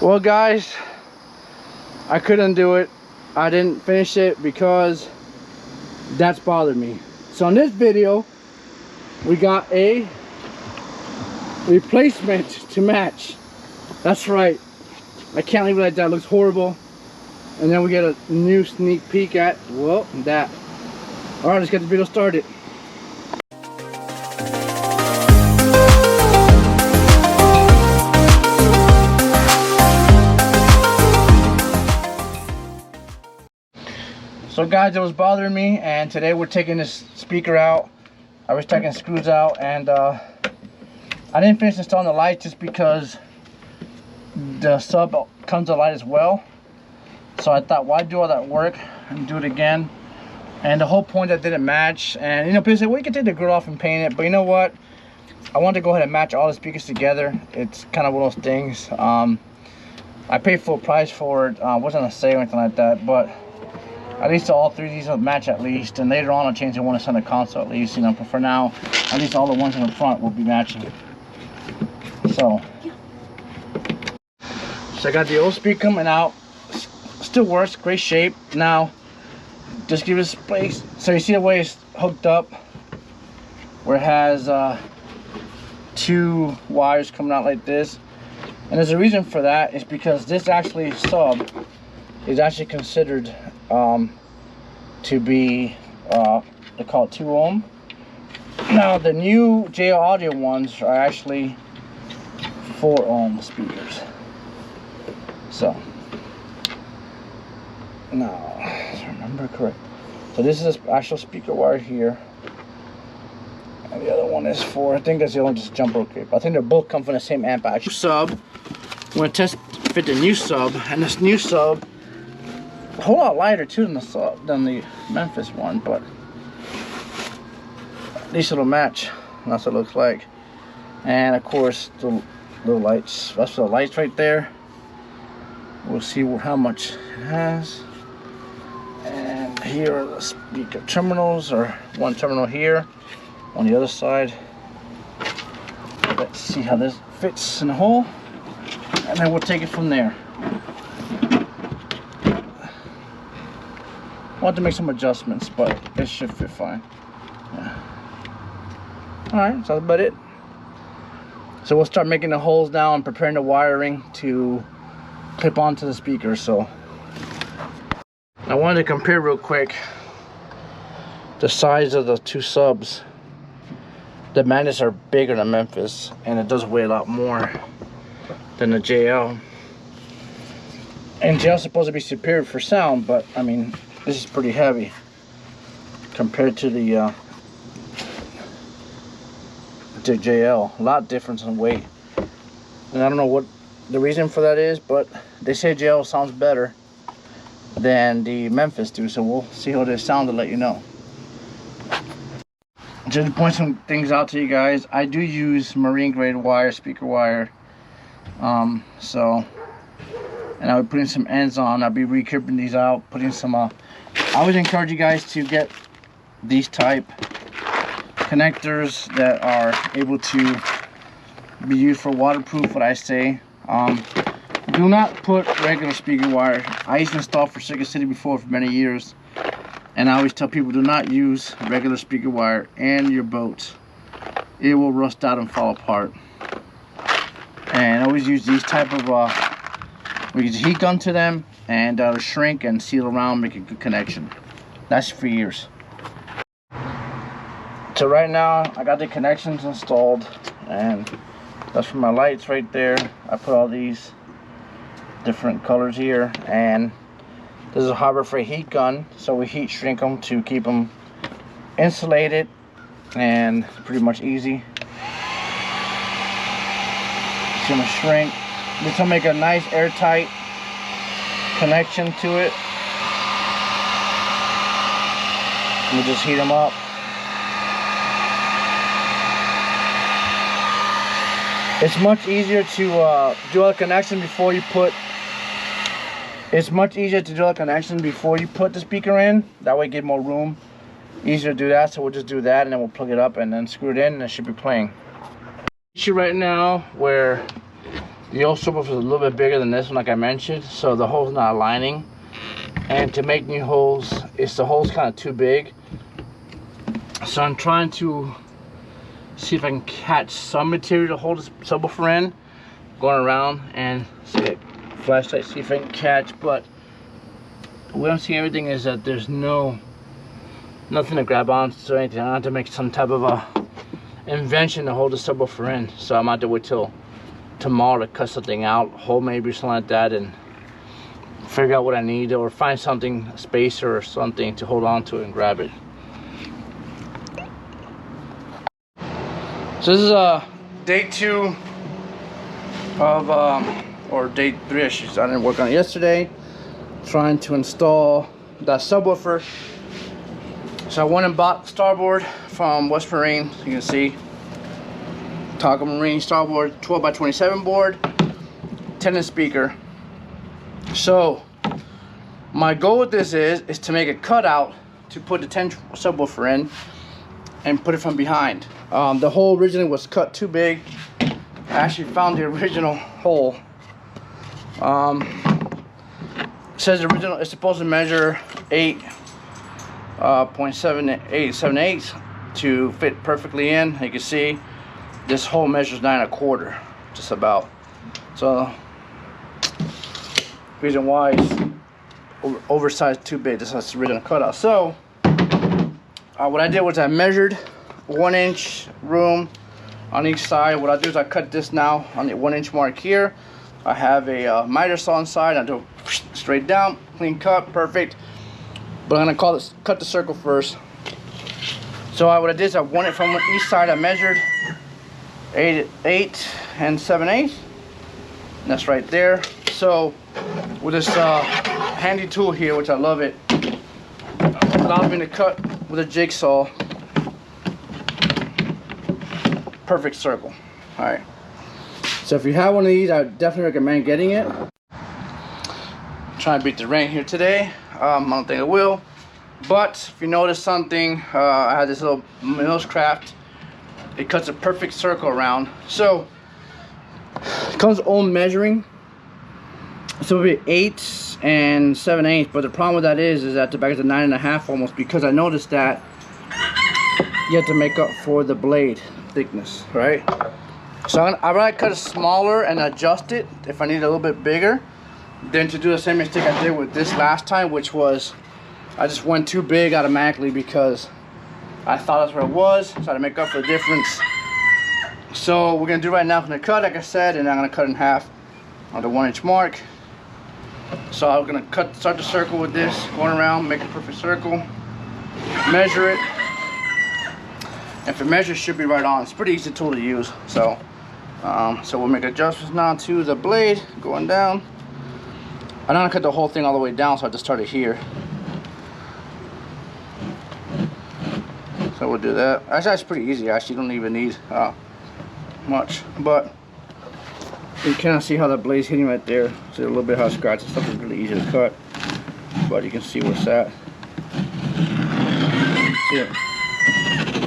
Well guys, I couldn't do it. I didn't finish it because that's bothered me. So in this video, we got a replacement to match. That's right. I can't leave it like that. It looks horrible. And then we get a new sneak peek at, well, that. Alright, let's get the video started. So guys, it was bothering me, and today we're taking this speaker out. I was taking screws out, and I didn't finish installing the light just because the sub comes to light as well. So I thought, why do all that work and do it again? And the whole point that didn't match. And you know, people say, well, you can take the grill off and paint it, but you know what? I wanted to go ahead and match all the speakers together. It's kind of one of those things. I paid full price for it. Wasn't a sale or anything like that, but at least all three of these will match at least, and later on I'll change the one that's on the console at least, you know, but for now, at least all the ones in the front will be matching. So I got the old speaker coming out. Still works, great shape. Now, just give it space. So you see the way it's hooked up, where it has two wires coming out like this. And there's a reason for that. It's because this actually sub is actually considered to be they call it 2 ohm. Now the new JL Audio ones are actually 4 ohm speakers. So now, if I remember correct, so this is the actual speaker wire here, and the other one is 4. I think that's the only just jumper cape. I think they both come from the same amp actually. Sub, I'm gonna test fit the new sub, and this new sub a whole lot lighter too than the Memphis one, but at least it'll match. That's what it looks like. And of course the lights, that's the lights right there. We'll see how much it has. And here are the speaker terminals, or one terminal here on the other side. Let's see how this fits in the hole, and then we'll take it from there. I want to make some adjustments, but it should fit fine. Yeah. Alright, so that's about it. So we'll start making the holes now and preparing the wiring to clip onto the speaker. So I wanted to compare real quick the size of the two subs. The magnets are bigger than Memphis, and it does weigh a lot more than the JL. And JL is supposed to be superior for sound, but I mean, this is pretty heavy compared to the JL. A lot difference in weight, and I don't know what the reason for that is, but they say JL sounds better than the Memphis do, so we'll see how they sound to let you know. Just to point some things out to you guys, I do use marine grade wire, speaker wire. And I'll be putting some ends on. I'll be re-clipping these out, putting some I always encourage you guys to get these type connectors that are able to be used for waterproof, what I say. Do not put regular speaker wire. I used to install for Circuit City before for many years, and I always tell people, do not use regular speaker wire in your boats. It will rust out and fall apart. And always use these type of we use a heat gun to them, and shrink and seal around, make a good connection. That's for years. So right now I got the connections installed, and that's for my lights right there. I put all these different colors here, and this is a Harbor Freight heat gun, so we heat shrink them to keep them insulated, and pretty much easy. It's gonna shrink. This will make a nice airtight connection to it. We'll just heat them up. It's much easier to do a connection before you put. It's much easier to do a connection before you put the speaker in. That way, you get more room. Easier to do that. So we'll just do that, and then we'll plug it up and then screw it in, and it should be playing. Issue right now where The old subwoofer is a little bit bigger than this one, like I mentioned, so the hole's not aligning. And to make new holes, the hole's kind of too big. So I'm trying to see if I can catch some material to hold this subwoofer in, going around and see it, flashlight, see if I can catch. But what I'm seeing everything is that there's nothing to grab onto or anything. I have to make some type of a invention to hold the subwoofer in. So I'm going to wait till tomorrow to cut something out, hole maybe or something like that, and figure out what I need, or find something, a spacer or something to hold on to and grab it. So this is day 2 of or day 3 I should say. I didn't work on it yesterday, trying to install that subwoofer. So I went and bought starboard from West Marine. You can see Taco Marine starboard 12 by 27 board, 10-inch speaker. So my goal with this is to make a cutout to put the 10 subwoofer in and put it from behind. The hole originally was cut too big. I actually found the original hole. It says the original is supposed to measure 8.78 to fit perfectly in. You can see this hole measures 9 1/4, just about. So reason why it's oversized too big. This is the original cutout. So what I did was I measured 1-inch room on each side. What I do is I cut this now on the 1-inch mark here. I have a miter saw inside. I do straight down, clean cut, perfect. But I'm gonna cut the circle first. So what I did is I want it from each side. I measured 8 7/8. That's right there. So with this handy tool here, which I love it, allows me to cut with a jigsaw. Perfect circle. All right. So if you have one of these, I definitely recommend getting it. I'm trying to beat the rain here today. I don't think I will. But if you notice something, I have this little Millscraft. It cuts a perfect circle around. So it comes with own measuring. So it'll be 8 7/8. But the problem with that is that the back is a 9 1/2 almost, because I noticed that you have to make up for the blade thickness, right? So I'd rather cut it smaller and adjust it if I need a little bit bigger, than to do the same mistake I did with this last time, which was I just went too big automatically because I thought that's where it was, so I had to make up for the difference. So we're gonna do right now, I'm gonna cut, like I said, and I'm gonna cut in half on the 1-inch mark. So I'm gonna start the circle with this, going around, make a perfect circle, measure it. If it measures, it should be right on. It's a pretty easy tool to use. So we'll make adjustments now to the blade, going down. I'm not gonna cut the whole thing all the way down, so I just started here. So we'll do that. Actually, that's pretty easy. Actually, you don't even need much, but you can kind of see how the blade's hitting right there. See a little bit how it scratches. Stuff is really easy to cut, but you can see where it's at. See it?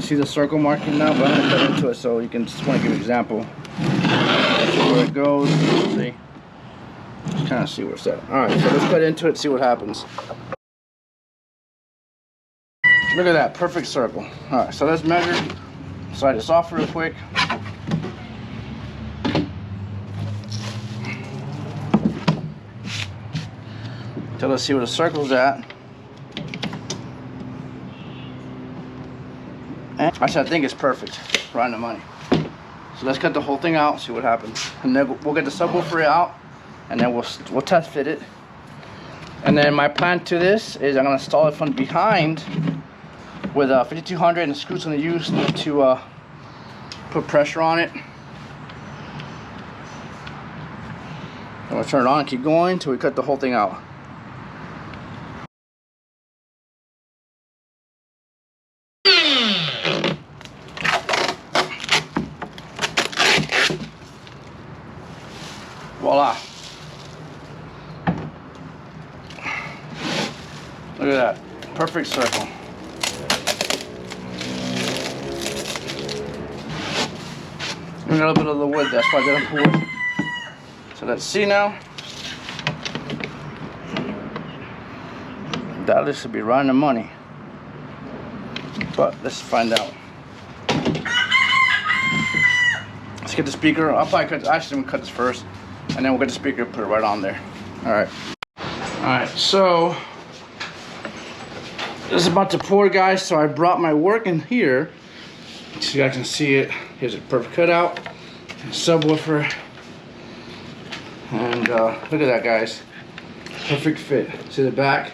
See the circle marking now, but I'm gonna cut into it so you can just want to give an example. See where it goes. See, just kind of see where it's at. All right, so let's cut into it. See what happens. Look at that, perfect circle. All right, so let's measure. Slide this off real quick. So let's see where the circle's at. Actually, I think it's perfect. Right on the money. So let's cut the whole thing out, see what happens, and then we'll get the subwoofer out, and then we'll test fit it. And then my plan to this is I'm gonna install it from behind with a 5200 and the screws I'm gonna use to put pressure on it. I'm gonna turn it on and keep going until we cut the whole thing out. Voila. Look at that. Perfect circle. A little bit of the wood, that's why I did the wood. So let's see now. That looks to be right on the money. But let's find out. Let's get the speaker. I'll probably cut. Actually, I'm gonna cut this first, and then we'll get the speaker and put it right on there. All right. All right. So this is about to pour, guys. So I brought my work in here, so you guys can see it. Here's a perfect cutout, subwoofer, and look at that, guys. Perfect fit. See the back?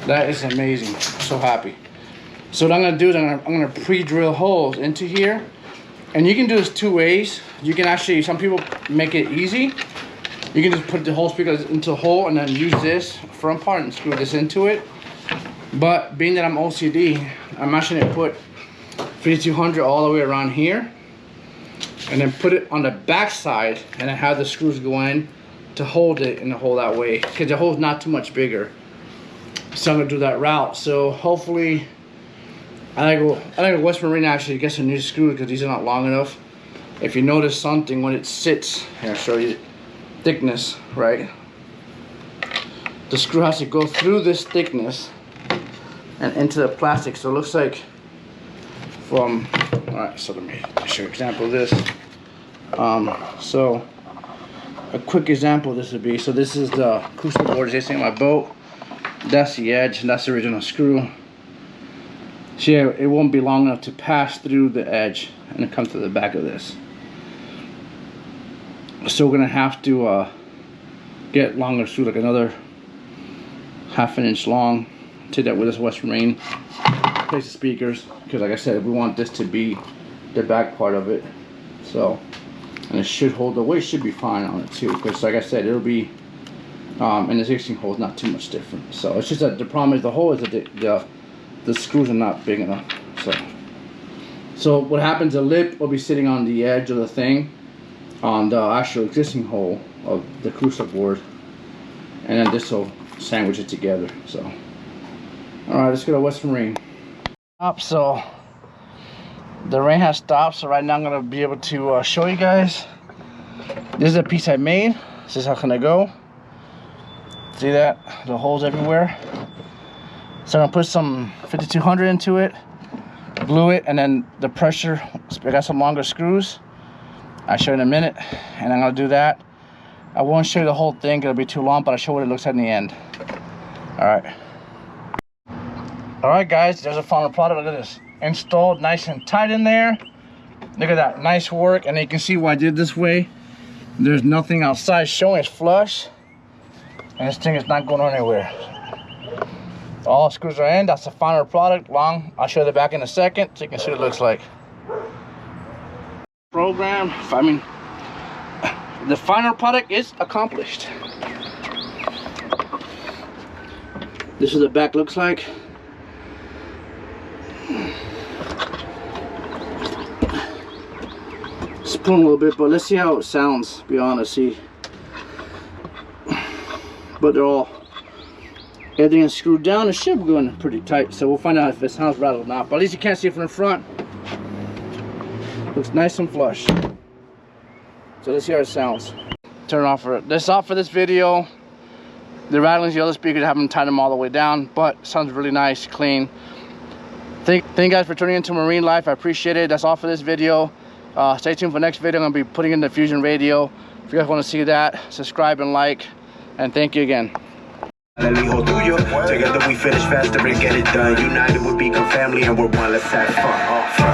That is amazing. I'm so happy. So what I'm gonna do is I'm gonna pre-drill holes into here, and you can do this two ways. You can actually, some people make it easy. You can just put the whole speaker into a hole and then use this front part and screw this into it. But being that I'm OCD, I'm actually gonna put 5200 all the way around here, and then put it on the back side, and then have the screws go in to hold it in the hole that way, because the hole's not too much bigger. So I'm gonna do that route. So hopefully, I think West Marine actually gets a new screw because these are not long enough. If you notice something when it sits, here I'll show you thickness, right? The screw has to go through this thickness and into the plastic. So it looks like from, all right, so let me show you an example of this. So a quick example of this would be, so this is the crucible board they say on my boat. That's the edge, and that's the original screw. So yeah, it won't be long enough to pass through the edge and come to the back of this. So we're gonna have to get longer screw, like another ½ an inch long. Take that with us, West Marine. Place the speakers, because like I said, we want this to be the back part of it. So, and it should hold, the weight should be fine on it too, because like I said, it'll be in the 16 hole is not too much different. So it's just that the problem is the hole is that the screws are not big enough. So what happens, the lip will be sitting on the edge of the thing, on the actual existing hole of the crucible board, and then this will sandwich it together. So all right, let's go to West Marine. So the rain has stopped, so right now I'm gonna be able to show you guys. This is a piece I made. This is how it's gonna go. See that? The holes everywhere. So I'm gonna put some 5200 into it, glue it, and then the pressure, I got some longer screws. I'll show you in a minute, and I'm gonna do that. I won't show you the whole thing, it'll be too long, but I'll show what it looks like in the end. All right guys, there's a final product. Look at this, installed nice and tight in there. Look at that, nice work. And you can see why I did this way. There's nothing outside showing, it's flush, and this thing is not going anywhere. All screws are in. That's the final product. Long, I'll show you the back in a second so you can see what it looks like. Program, I mean, the final product is accomplished. This is what the back looks like. Spoon a little bit, but let's see how it sounds, to be honest. See, but they're all, everything is screwed down. It should be going pretty tight, so we'll find out if it sounds right or not. But at least you can't see it from the front. Looks nice and flush. So let's see how it sounds. Turn it off for it. That's all for this video. The rattlings, the other speakers, I haven't tied them all the way down, but it sounds really nice, clean. Thank you guys for tuning into Marine Life. I appreciate it. That's all for this video. Stay tuned for the next video. I'm going to be putting in the Fusion radio. If you guys want to see that, subscribe and like. And thank you again. Together we finish faster and get it done. United we become family and we're one. Let's have fun.